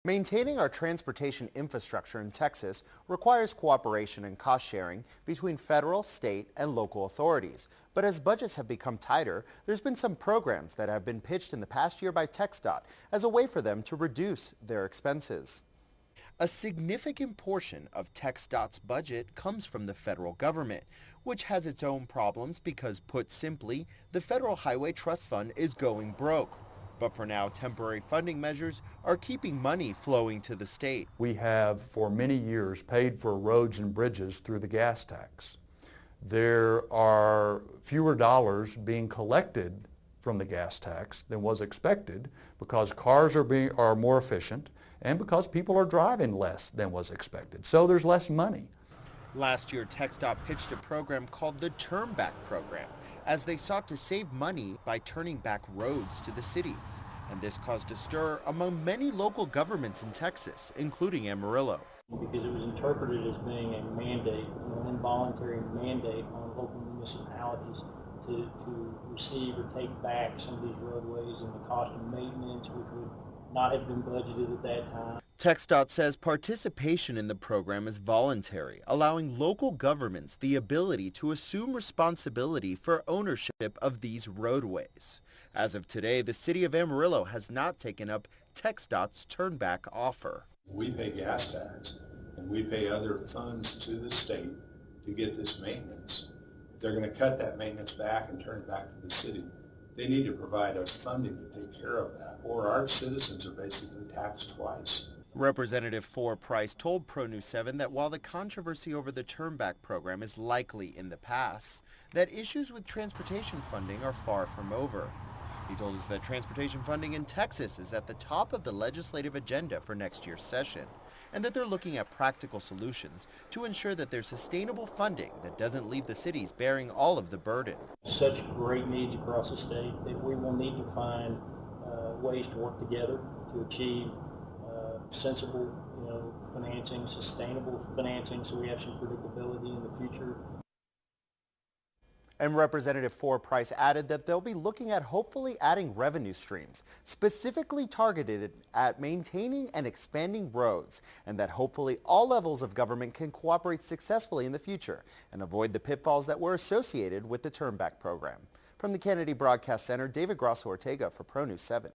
Maintaining our transportation infrastructure in Texas requires cooperation and cost sharing between federal, state, and local authorities. But as budgets have become tighter, there's been some programs that have been pitched in the past year by TxDOT as a way for them to reduce their expenses. A significant portion of TxDOT's budget comes from the federal government, which has its own problems because, put simply, the Federal Highway Trust Fund is going broke. But for now, temporary funding measures are keeping money flowing to the state. We have for many years paid for roads and bridges through the gas tax. There are fewer dollars being collected from the gas tax than was expected because cars are more efficient and because people are driving less than was expected. So there's less money. Last year, TxDOT pitched a program called the Turn Back Program, as they sought to save money by turning back roads to the cities. And this caused a stir among many local governments in Texas, including Amarillo. Because it was interpreted as being a mandate, an involuntary mandate on local municipalities to receive or take back some of these roadways and the cost of maintenance, which would not have been budgeted at that time. TxDOT says participation in the program is voluntary, allowing local governments the ability to assume responsibility for ownership of these roadways. As of today, the city of Amarillo has not taken up TxDOT's turnback offer. We pay gas tax and we pay other funds to the state to get this maintenance. If they're going to cut that maintenance back and turn it back to the city, they need to provide us funding to take care of that, or our citizens are basically taxed twice. Representative Price told Pronews 7 that while the controversy over the turnback program is likely in the past, that issues with transportation funding are far from over. He told us that transportation funding in Texas is at the top of the legislative agenda for next year's session, and that they're looking at practical solutions to ensure that there's sustainable funding that doesn't leave the cities bearing all of the burden. Such great needs across the state that we will need to find ways to work together to achieve sensible, financing, sustainable financing, so we have some predictability in the future. And Representative Price added that they'll be looking at hopefully adding revenue streams specifically targeted at maintaining and expanding roads, and that hopefully all levels of government can cooperate successfully in the future and avoid the pitfalls that were associated with the Turnback program. From the Kennedy Broadcast Center, David Grosso-Ortega for Pronews 7.